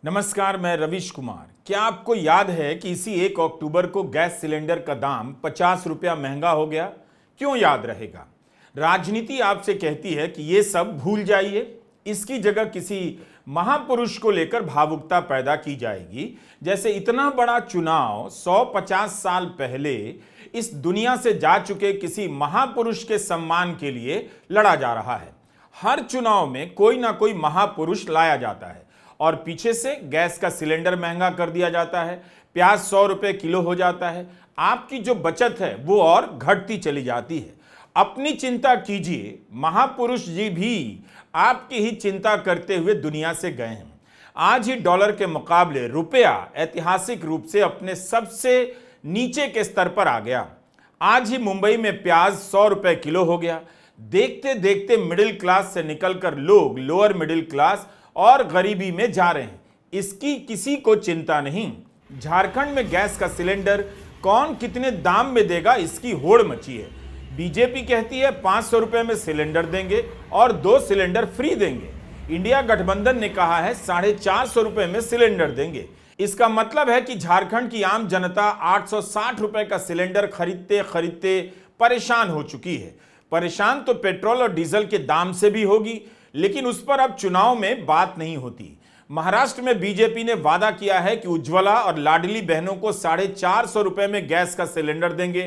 नमस्कार, मैं रविश कुमार। क्या आपको याद है कि इसी 1 अक्टूबर को गैस सिलेंडर का दाम 50 रुपया महंगा हो गया? क्यों याद रहेगा? राजनीति आपसे कहती है कि ये सब भूल जाइए, इसकी जगह किसी महापुरुष को लेकर भावुकता पैदा की जाएगी। जैसे इतना बड़ा चुनाव 150 साल पहले इस दुनिया से जा चुके किसी महापुरुष के सम्मान के लिए लड़ा जा रहा है। हर चुनाव में कोई ना कोई महापुरुष लाया जाता है और पीछे से गैस का सिलेंडर महंगा कर दिया जाता है, प्याज 100 रुपए किलो हो जाता है। आपकी जो बचत है वो और घटती चली जाती है। अपनी चिंता कीजिए, महापुरुष जी भी आपकी ही चिंता करते हुए दुनिया से गए हैं। आज ही डॉलर के मुकाबले रुपया ऐतिहासिक रूप से अपने सबसे नीचे के स्तर पर आ गया। आज ही मुंबई में प्याज 100 रुपए किलो हो गया। देखते देखते मिडिल क्लास से निकलकर लोग लोअर मिडिल क्लास और गरीबी में जा रहे हैं। इसकी किसी को चिंता नहीं। झारखंड में गैस का सिलेंडर कौन कितने दाम में देगा, इसकी होड़ मची है। बीजेपी कहती है 500 रुपए में सिलेंडर देंगे और 2 सिलेंडर फ्री देंगे। इंडिया गठबंधन ने कहा है 450 रुपए में सिलेंडर देंगे। इसका मतलब है कि झारखंड की आम जनता 860 रुपए का सिलेंडर खरीदते खरीदते परेशान हो चुकी है। परेशान तो पेट्रोल और डीजल के दाम से भी होगी, लेकिन उस पर अब चुनाव में बात नहीं होती। महाराष्ट्र में बीजेपी ने वादा किया है कि उज्ज्वला और लाडली बहनों को 450 रुपए में गैस का सिलेंडर देंगे।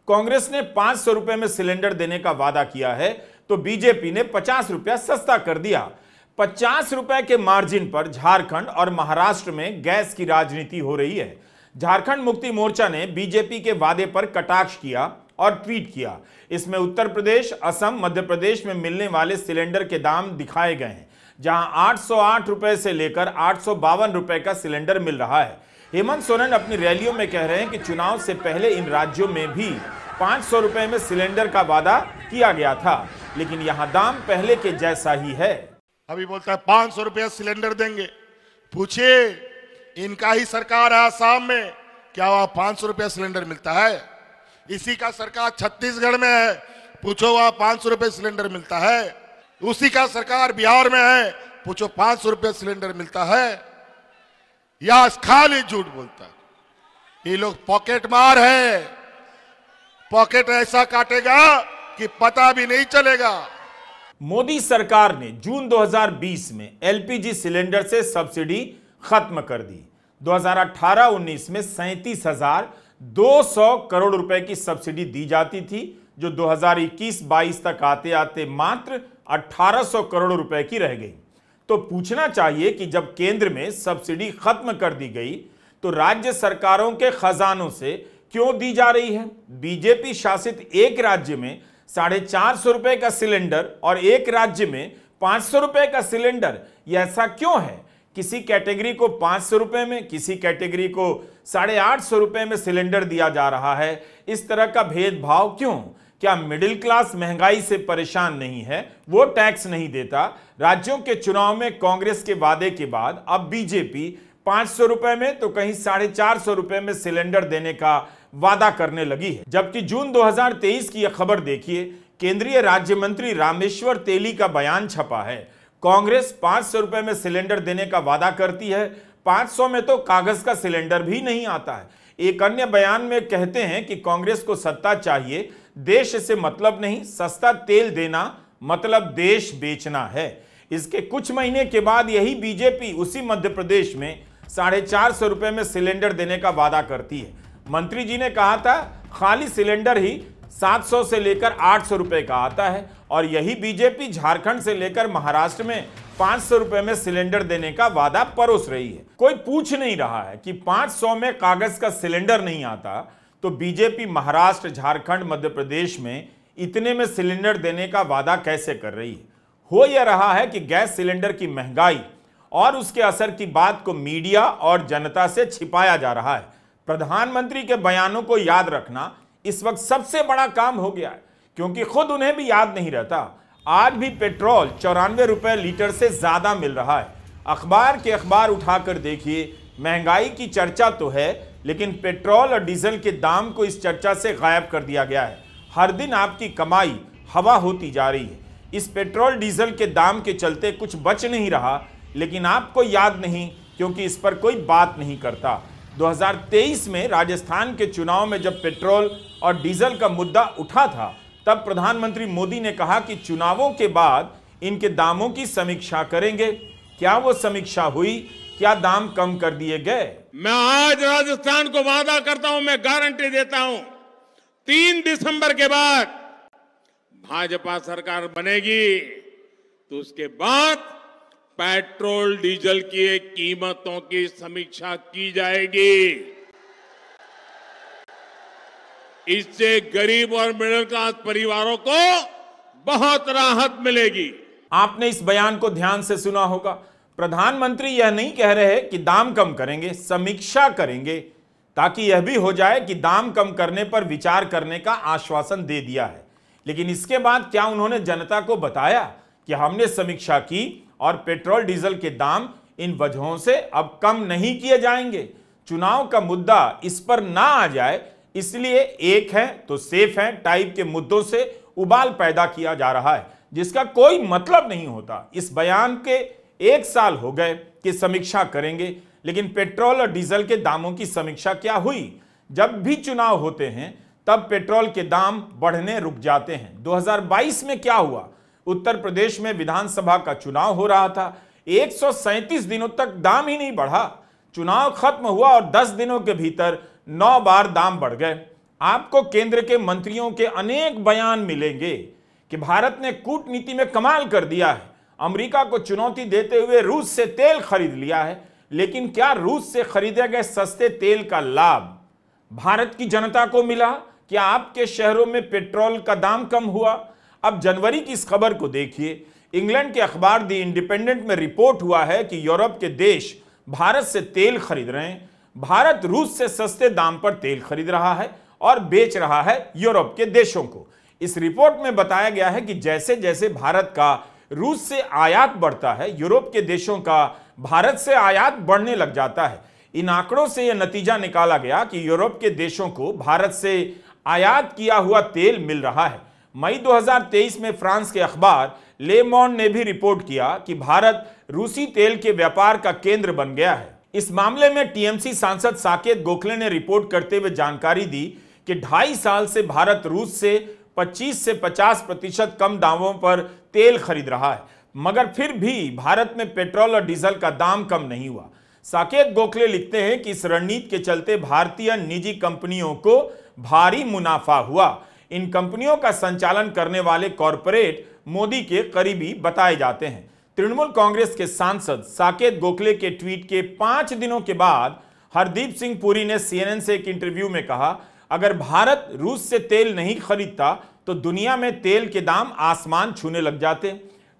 कांग्रेस ने 500 रुपए में सिलेंडर देने का वादा किया है, तो बीजेपी ने 50 रुपया सस्ता कर दिया। 50 रुपए के मार्जिन पर झारखंड और महाराष्ट्र में गैस की राजनीति हो रही है। झारखंड मुक्ति मोर्चा ने बीजेपी के वादे पर कटाक्ष किया और ट्वीट किया। इसमें उत्तर प्रदेश, असम, मध्य प्रदेश में मिलने वाले सिलेंडर के दाम दिखाए गए हैं, जहां 808 रुपए से लेकर 852 रुपए का सिलेंडर मिल रहा है। हेमंत सोरेन अपनी रैलियों में कह रहे हैं कि चुनाव से पहले इन राज्यों में भी 500 रुपए में सिलेंडर का वादा किया गया था, लेकिन यहां दाम पहले के जैसा ही है। अभी बोलता है 500 रुपया सिलेंडर देंगे। पूछिए, इनका ही सरकार है आसाम में, क्या वहां 500 रुपया सिलेंडर मिलता है? इसी का सरकार छत्तीसगढ़ में है, पूछो वहां 500 रुपए सिलेंडर मिलता है। उसी का सरकार बिहार में है, पूछो 500 रुपए सिलेंडर मिलता है। या खाली झूठ बोलता है। ये लोग पॉकेट मार है, पॉकेट ऐसा काटेगा कि पता भी नहीं चलेगा। मोदी सरकार ने जून 2020 में एलपीजी सिलेंडर से सब्सिडी खत्म कर दी। 2018-19 में 37,200 करोड़ रुपए की सब्सिडी दी जाती थी, जो 2021-22 तक आते आते मात्र 1800 करोड़ रुपए की रह गई। तो पूछना चाहिए कि जब केंद्र में सब्सिडी खत्म कर दी गई तो राज्य सरकारों के खजानों से क्यों दी जा रही है? बीजेपी शासित एक राज्य में 450 रुपए का सिलेंडर और एक राज्य में 500 रुपए का सिलेंडर, यह ऐसा क्यों है? किसी कैटेगरी को 500 रुपए में, किसी कैटेगरी को 850 रुपए में सिलेंडर दिया जा रहा है। इस तरह का भेदभाव क्यों? क्या मिडिल क्लास महंगाई से परेशान नहीं है? वो टैक्स नहीं देता? राज्यों के चुनाव में कांग्रेस के वादे के बाद अब बीजेपी 500 रुपए में तो कहीं 450 रुपए में सिलेंडर देने का वादा करने लगी है। जबकि जून 2023 की यह खबर देखिए, केंद्रीय राज्य मंत्री रामेश्वर तेली का बयान छपा है। कांग्रेस 500 रुपए में सिलेंडर देने का वादा करती है, 500 में तो कागज का सिलेंडर भी नहीं आता है। एक अन्य बयान में कहते हैं कि कांग्रेस को सत्ता चाहिए, देश से मतलब नहीं, सस्ता तेल देना मतलब देश बेचना है। इसके कुछ महीने के बाद यही बीजेपी उसी मध्य प्रदेश में 450 रुपए में सिलेंडर देने का वादा करती है। मंत्री जी ने कहा था खाली सिलेंडर ही 700 से लेकर 800 रुपए का आता है, और यही बीजेपी झारखंड से लेकर महाराष्ट्र में 500 रुपए में सिलेंडर देने का वादा परोस रही है। कोई पूछ नहीं रहा है कि 500 में कागज का सिलेंडर नहीं आता तो बीजेपी महाराष्ट्र, झारखंड, मध्य प्रदेश में इतने में सिलेंडर देने का वादा कैसे कर रही है? हो यह रहा है कि गैस सिलेंडर की महंगाई और उसके असर की बात को मीडिया और जनता से छिपाया जा रहा है। प्रधानमंत्री के बयानों को याद रखना इस वक्त सबसे बड़ा काम हो गया है, क्योंकि खुद उन्हें भी याद नहीं रहता। आज भी पेट्रोल 94 रुपए लीटर से ज्यादा मिल रहा है। अखबार के अखबार उठाकर देखिए, महंगाई की चर्चा तो है, लेकिन पेट्रोल और डीजल के दाम को इस चर्चा से गायब कर दिया गया है। हर दिन आपकी कमाई हवा होती जा रही है। इस पेट्रोल डीजल के दाम के चलते कुछ बच नहीं रहा, लेकिन आपको याद नहीं क्योंकि इस पर कोई बात नहीं करता। 2023 में राजस्थान के चुनाव में जब पेट्रोल और डीजल का मुद्दा उठा था, तब प्रधानमंत्री मोदी ने कहा कि चुनावों के बाद इनके दामों की समीक्षा करेंगे। क्या वो समीक्षा हुई? क्या दाम कम कर दिए गए? मैं आज राजस्थान को वादा करता हूं, मैं गारंटी देता हूं, 3 दिसंबर के बाद भाजपा सरकार बनेगी तो उसके बाद पेट्रोल डीजल की कीमतों की समीक्षा की जाएगी। इससे गरीब और मिडिल क्लास परिवारों को बहुत राहत मिलेगी। आपने इस बयान को ध्यान से सुना होगा। प्रधानमंत्री यह नहीं कह रहे कि दाम कम करेंगे, समीक्षा करेंगे, ताकि यह भी हो जाए कि दाम कम करने पर विचार करने का आश्वासन दे दिया है। लेकिन इसके बाद क्या उन्होंने जनता को बताया कि हमने समीक्षा की और पेट्रोल डीजल के दाम इन वजहों से अब कम नहीं किए जाएंगे? चुनाव का मुद्दा इस पर ना आ जाए, इसलिए एक है तो सेफ है टाइप के मुद्दों से उबाल पैदा किया जा रहा है, जिसका कोई मतलब नहीं होता। इस बयान के 1 साल हो गए कि समीक्षा करेंगे, लेकिन पेट्रोल और डीजल के दामों की समीक्षा क्या हुई? जब भी चुनाव होते हैं तब पेट्रोल के दाम बढ़ने रुक जाते हैं। 2022 में क्या हुआ? उत्तर प्रदेश में विधानसभा का चुनाव हो रहा था, 137 दिनों तक दाम ही नहीं बढ़ा। चुनाव खत्म हुआ और 10 दिनों के भीतर 9 बार दाम बढ़ गए। आपको केंद्र के मंत्रियों के अनेक बयान मिलेंगे कि भारत ने कूटनीति में कमाल कर दिया है, अमेरिका को चुनौती देते हुए रूस से तेल खरीद लिया है। लेकिन क्या रूस से खरीदे गए सस्ते तेल का लाभ भारत की जनता को मिला? क्या आपके शहरों में पेट्रोल का दाम कम हुआ? अब जनवरी की इस खबर को देखिए। इंग्लैंड के अखबार द इंडिपेंडेंट में रिपोर्ट हुआ है कि यूरोप के देश भारत से तेल खरीद रहे हैं। भारत रूस से सस्ते दाम पर तेल खरीद रहा है और बेच रहा है यूरोप के देशों को। इस रिपोर्ट में बताया गया है कि जैसे जैसे भारत का रूस से आयात बढ़ता है, यूरोप के देशों का भारत से आयात बढ़ने लग जाता है। इन आंकड़ों से यह नतीजा निकाला गया कि यूरोप के देशों को भारत से आयात किया हुआ तेल मिल रहा है। मई 2023 में फ्रांस के अखबार ले मोंड ने भी रिपोर्ट किया कि भारत रूसी तेल के व्यापार का केंद्र बन गया है। इस मामले में टीएमसी सांसद साकेत गोखले ने रिपोर्ट करते हुए जानकारी दी कि 2.5 साल से भारत रूस से 25 से 50% कम दामों पर तेल खरीद रहा है, मगर फिर भी भारत में पेट्रोल और डीजल का दाम कम नहीं हुआ। साकेत गोखले लिखते हैं कि इस रणनीति के चलते भारतीय निजी कंपनियों को भारी मुनाफा हुआ। इन कंपनियों का संचालन करने वाले कॉरपोरेट मोदी के करीबी बताए जाते हैं। तृणमूल कांग्रेस के सांसद साकेत गोखले के ट्वीट के 5 दिनों के बाद हरदीप सिंह पुरी ने सीएनएन से एक इंटरव्यू में कहा, अगर भारत रूस से तेल नहीं खरीदता तो दुनिया में तेल के दाम आसमान छूने लग जाते।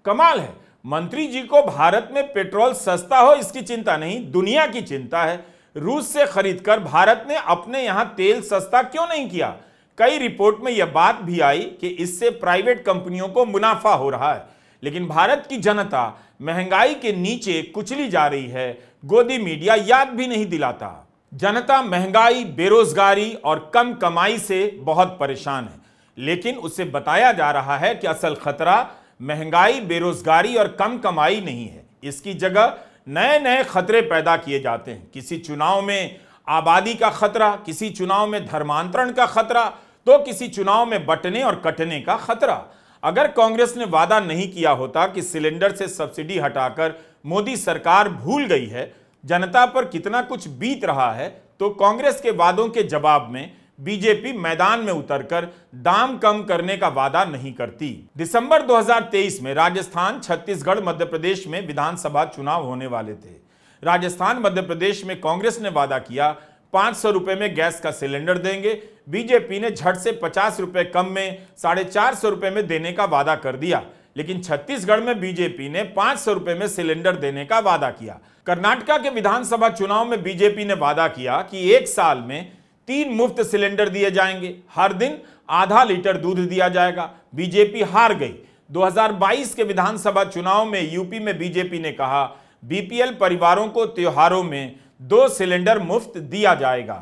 कमाल है, मंत्री जी को भारत में पेट्रोल सस्ता हो इसकी चिंता नहीं, दुनिया की चिंता है। रूस से खरीदकर भारत ने अपने यहां तेल सस्ता क्यों नहीं किया? कई रिपोर्ट में यह बात भी आई कि इससे प्राइवेट कंपनियों को मुनाफा हो रहा है, लेकिन भारत की जनता महंगाई के नीचे कुचली जा रही है। गोदी मीडिया याद भी नहीं दिलाता। जनता महंगाई, बेरोजगारी और कम कमाई से बहुत परेशान है, लेकिन उसे बताया जा रहा है कि असल खतरा महंगाई, बेरोजगारी और कम कमाई नहीं है। इसकी जगह नए नए खतरे पैदा किए जाते हैं। किसी चुनाव में आबादी का खतरा, किसी चुनाव में धर्मांतरण का खतरा, तो किसी चुनाव में बंटने और कटने का खतरा। अगर कांग्रेस ने वादा नहीं किया होता कि सिलेंडर से सब्सिडी हटाकर मोदी सरकार भूल गई है जनता पर कितना कुछ बीत रहा है, तो कांग्रेस के वादों के जवाब में बीजेपी मैदान में उतरकर दाम कम करने का वादा नहीं करती। दिसंबर 2023 में राजस्थान, छत्तीसगढ़, मध्य प्रदेश में विधानसभा चुनाव होने वाले थे। राजस्थान, मध्य प्रदेश में कांग्रेस ने वादा किया 500 रुपए में गैस का सिलेंडर देंगे। बीजेपी ने झट से 50 रुपए कम में 450 रुपए में देने का वादा कर दिया। लेकिन छत्तीसगढ़ में बीजेपी ने 500 रुपए में सिलेंडर देने का वादा किया। कर्नाटका के विधानसभा चुनाव में बीजेपी ने वादा किया कि 1 साल में 3 मुफ्त सिलेंडर दिए जाएंगे, हर दिन आधा लीटर दूध दिया जाएगा। बीजेपी हार गई। 2022 के विधानसभा चुनाव में यूपी में बीजेपी ने कहा बीपीएल परिवारों को त्योहारों में 2 सिलेंडर मुफ्त दिया जाएगा।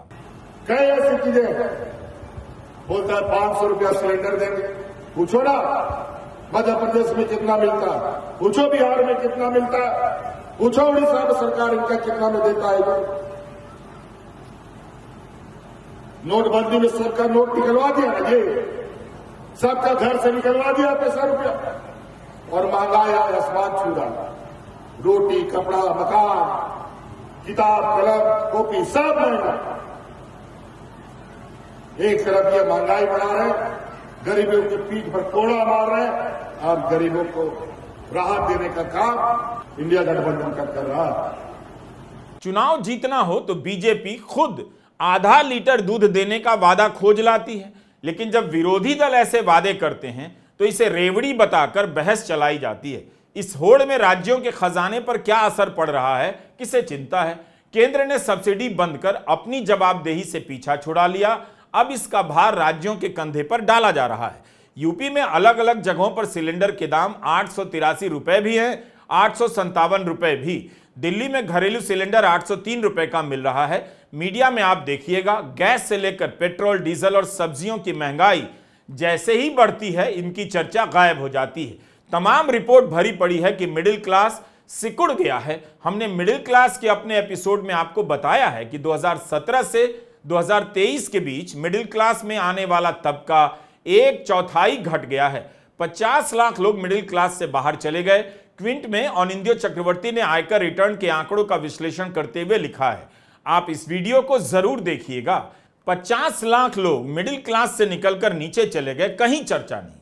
कई ऐसी चीजें बोलता है 500 रुपया सिलेंडर देंगे। पूछो ना मध्य प्रदेश में कितना मिलता है, पूछो बिहार में कितना मिलता है। पूछो उड़ीसा में सरकार इनका कितना में देता है। नोटबंदी में सबका नोट निकलवा दिया ना, ये सबका घर से निकलवा दिया पैसा रुपया, और महंगाई आसमान छू रहा। रोटी, कपड़ा, मकान, किताब, कलम, कॉपी सब महंगा। एक तरफ ये महंगाई बढ़ा रहे, गरीबों की पीठ पर कोड़ा मार रहे, और गरीबों को राहत देने का काम इंडिया गठबंधन कर रहा है। चुनाव जीतना हो तो बीजेपी खुद आधा लीटर दूध देने का वादा खोज लाती है, लेकिन जब विरोधी दल ऐसे वादे करते हैं तो इसे रेवड़ी बताकर बहस चलाई जाती है। इस होड़ में राज्यों के खजाने पर क्या असर पड़ रहा है, किसे चिंता है? केंद्र ने सब्सिडी बंद कर अपनी जवाबदेही से पीछा छुड़ा लिया। अब इसका भार राज्यों के कंधे पर डाला जा रहा है। यूपी में अलग अलग जगहों पर सिलेंडर के दाम 883 रुपए भी हैं, 857 रुपए भी। दिल्ली में घरेलू सिलेंडर 803 रुपए का मिल रहा है। मीडिया में आप देखिएगा, गैस से लेकर पेट्रोल, डीजल और सब्जियों की महंगाई जैसे ही बढ़ती है, इनकी चर्चा गायब हो जाती है। तमाम रिपोर्ट भरी पड़ी है कि मिडिल क्लास सिकुड़ गया है। हमने मिडिल क्लास के अपने एपिसोड में आपको बताया है कि 2017 से 2023 के बीच मिडिल क्लास में आने वाला तबका 1/4 घट गया है। 50 लाख लोग मिडिल क्लास से बाहर चले गए। क्विंट में अनिंद्यो चक्रवर्ती ने आयकर रिटर्न के आंकड़ों का विश्लेषण करते हुए लिखा है, आप इस वीडियो को जरूर देखिएगा। 50 लाख लोग मिडिल क्लास से निकलकर नीचे चले गए, कहीं चर्चा नहीं।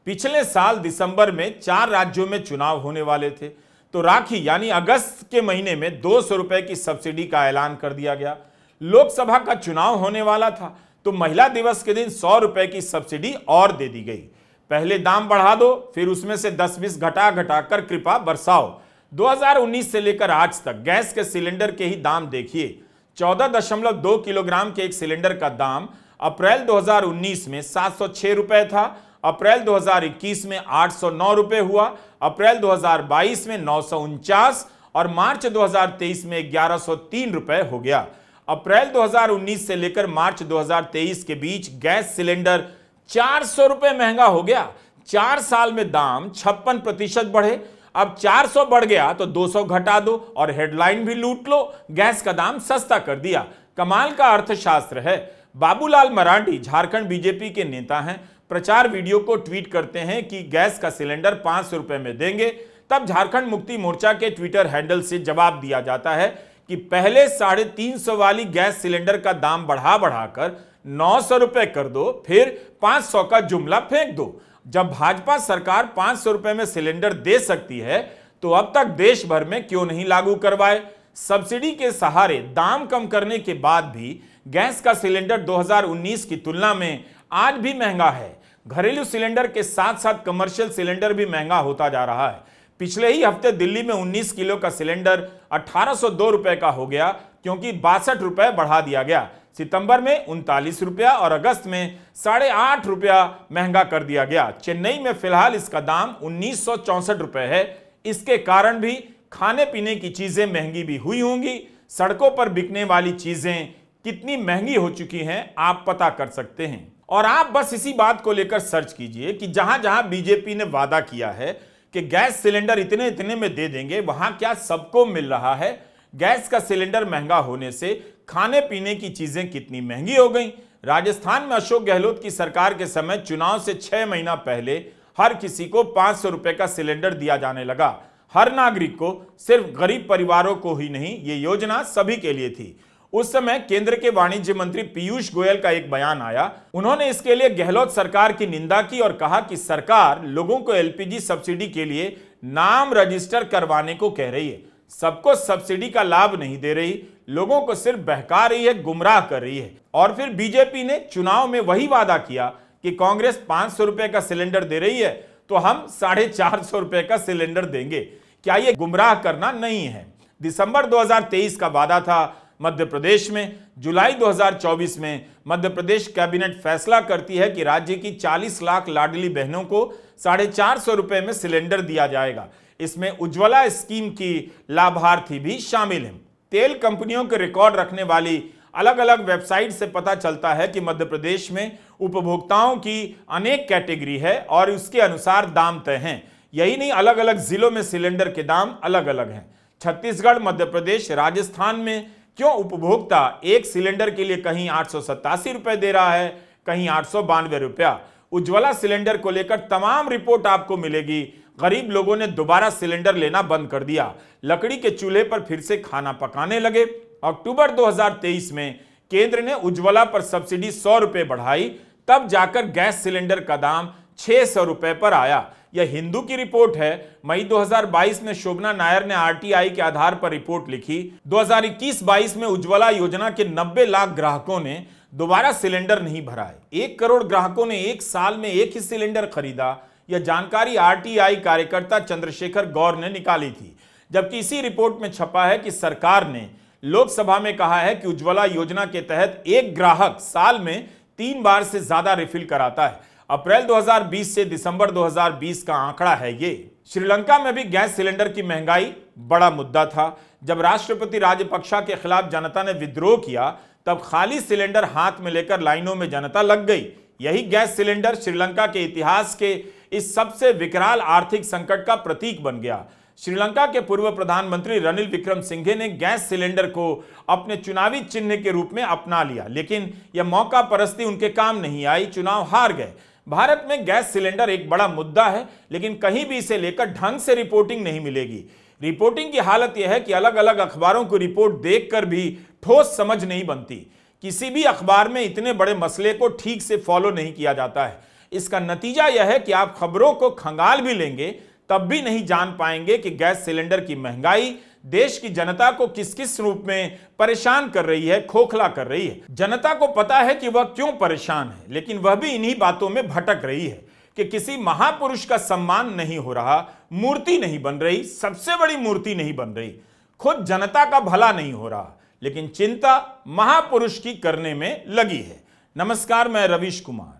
पिछले साल दिसंबर में 4 राज्यों में चुनाव होने वाले थे, तो राखी यानी अगस्त के महीने में 200 रुपए की सब्सिडी का ऐलान कर दिया गया। लोकसभा का चुनाव होने वाला था, तो महिला दिवस के दिन 100 रुपए की सब्सिडी और दे दी गई। पहले दाम बढ़ा दो, फिर उसमें से 10-20 घटा कर कृपा बरसाओ। 2019 से लेकर आज तक गैस के सिलेंडर के ही दाम देखिए। 14.2 किलोग्राम के एक सिलेंडर का दाम अप्रैल 2019 में 706 रुपए था, अप्रैल 2021 में 809 रुपए हुआ, अप्रैल 2022 में 949 और मार्च 2023 में 1103 रुपए हो गया। अप्रैल 2019 से लेकर मार्च 2023 के बीच गैस सिलेंडर 400 रुपए महंगा हो गया। 4 साल में दाम 56% बढ़े। अब 400 बढ़ गया तो 200 घटा दो और हेडलाइन भी लूट लो, गैस का दाम सस्ता कर दिया। कमाल का अर्थशास्त्र है। बाबूलाल मरांडी झारखंड बीजेपी के नेता हैं, प्रचार वीडियो को ट्वीट करते हैं कि गैस का सिलेंडर 500 रुपए में देंगे। तब झारखंड मुक्ति मोर्चा के ट्विटर हैंडल से जवाब दिया जाता है कि पहले 350 वाली गैस सिलेंडर का दाम बढ़ाकर 900 रुपए कर दो, फिर 500 का जुमला फेंक दो। जब भाजपा सरकार 500 रुपए में सिलेंडर दे सकती है, तो अब तक देश भर में क्यों नहीं लागू करवाए? सब्सिडी के सहारे दाम कम करने के बाद भी गैस का सिलेंडर 2019 की तुलना में आज भी महंगा है। घरेलू सिलेंडर के साथ साथ कमर्शियल सिलेंडर भी महंगा होता जा रहा है। पिछले ही हफ्ते दिल्ली में 19 किलो का सिलेंडर 1802 रुपए का हो गया, क्योंकि 62 रुपए बढ़ा दिया गया। सितंबर में 39 रुपया और अगस्त में 8.5 रुपया महंगा कर दिया गया। चेन्नई में फिलहाल इसका दाम 1964 रुपए है। इसके कारण भी खाने पीने की चीजें महंगी भी हुई होंगी। सड़कों पर बिकने वाली चीजें कितनी महंगी हो चुकी हैं आप पता कर सकते हैं। और आप बस इसी बात को लेकर सर्च कीजिए कि जहां जहां बीजेपी ने वादा किया है कि गैस सिलेंडर इतने इतने में दे देंगे, वहां क्या सबको मिल रहा है? गैस का सिलेंडर महंगा होने से खाने पीने की चीजें कितनी महंगी हो गई। राजस्थान में अशोक गहलोत की सरकार के समय चुनाव से 6 महीना पहले हर किसी को 500 रुपए का सिलेंडर दिया जाने लगा। हर नागरिक को, सिर्फ गरीब परिवारों को ही नहीं, ये योजना सभी के लिए थी। उस समय केंद्र के वाणिज्य मंत्री पीयूष गोयल का एक बयान आया। उन्होंने इसके लिए गहलोत सरकार की निंदा की और कहा कि सरकार लोगों को एलपीजी सब्सिडी के लिए नाम रजिस्टर करवाने को कह रही है। सबको सब्सिडी का लाभ नहीं दे रही, लोगों को सिर्फ बहका रही है, गुमराह कर रही है। और फिर बीजेपी ने चुनाव में वही वादा किया कि कांग्रेस 500 रुपए का सिलेंडर दे रही है तो हम 450 रुपए का सिलेंडर देंगे। क्या यह गुमराह करना नहीं है? दिसंबर 2023 का वादा था मध्य प्रदेश में। जुलाई 2024 में मध्य प्रदेश कैबिनेट फैसला करती है कि राज्य की 40 लाख लाडली बहनों को 450 रुपए में सिलेंडर दिया जाएगा। इसमें उज्ज्वला स्कीम की लाभार्थी भी शामिल हैं। तेल कंपनियों के रिकॉर्ड रखने वाली अलग अलग वेबसाइट से पता चलता है कि मध्य प्रदेश में उपभोक्ताओं की अनेक कैटेगरी है और उसके अनुसार दाम तय हैं। यही नहीं, अलग अलग जिलों में सिलेंडर के दाम अलग अलग हैं। छत्तीसगढ़, मध्य प्रदेश, राजस्थान में क्यों उपभोक्ता एक सिलेंडर के लिए कहीं 887 रुपए दे रहा है, कहीं 892 रुपया। उज्ज्वला सिलेंडर को लेकर तमाम रिपोर्ट आपको मिलेगी। गरीब लोगों ने दोबारा सिलेंडर लेना बंद कर दिया, लकड़ी के चूल्हे पर फिर से खाना पकाने लगे। अक्टूबर 2023 में केंद्र ने उज्ज्वला पर सब्सिडी 100 रुपए बढ़ाई, तब जाकर गैस सिलेंडर का दाम 600 रुपए पर आया। यह हिंदू की रिपोर्ट है। मई 2022 में शोभना नायर ने आरटीआई के आधार पर रिपोर्ट लिखी। 2021-22 में उज्ज्वला योजना के 90 लाख ग्राहकों ने दोबारा सिलेंडर नहीं भराए। 1 करोड़ ग्राहकों ने एक साल में एक ही सिलेंडर खरीदा। यह जानकारी आरटीआई कार्यकर्ता चंद्रशेखर गौर ने निकाली थी। जबकि इसी रिपोर्ट में छपा है कि सरकार ने लोकसभा में कहा है कि उज्ज्वला योजना के तहत एक ग्राहक साल में 3 बार से ज्यादा रिफिल कराता है। अप्रैल 2020 से दिसंबर 2020 का आंकड़ा है ये। श्रीलंका में भी गैस सिलेंडर की महंगाई बड़ा मुद्दा था। जब राष्ट्रपति राजपक्षा के खिलाफ जनता ने विद्रोह किया, तब खाली सिलेंडर हाथ में लेकर लाइनों में जनता लग गई। यही गैस सिलेंडर श्रीलंका के इतिहास के इस सबसे विकराल आर्थिक संकट का प्रतीक बन गया। श्रीलंका के पूर्व प्रधानमंत्री रनिल विक्रमसिंघे ने गैस सिलेंडर को अपने चुनावी चिन्ह के रूप में अपना लिया, लेकिन यह मौका परस्ती उनके काम नहीं आई, चुनाव हार गए। भारत में गैस सिलेंडर एक बड़ा मुद्दा है, लेकिन कहीं भी इसे लेकर ढंग से रिपोर्टिंग नहीं मिलेगी। रिपोर्टिंग की हालत यह है कि अलग अलग अखबारों की रिपोर्ट देखकर भी ठोस समझ नहीं बनती। किसी भी अखबार में इतने बड़े मसले को ठीक से फॉलो नहीं किया जाता है। इसका नतीजा यह है कि आप खबरों को खंगाल भी लेंगे तब भी नहीं जान पाएंगे कि गैस सिलेंडर की महंगाई देश की जनता को किस किस रूप में परेशान कर रही है, खोखला कर रही है। जनता को पता है कि वह क्यों परेशान है, लेकिन वह भी इन्हीं बातों में भटक रही है कि किसी महापुरुष का सम्मान नहीं हो रहा, मूर्ति नहीं बन रही, सबसे बड़ी मूर्ति नहीं बन रही, खुद जनता का भला नहीं हो रहा, लेकिन चिंता महापुरुष की करने में लगी है। नमस्कार, मैं रवीश कुमार।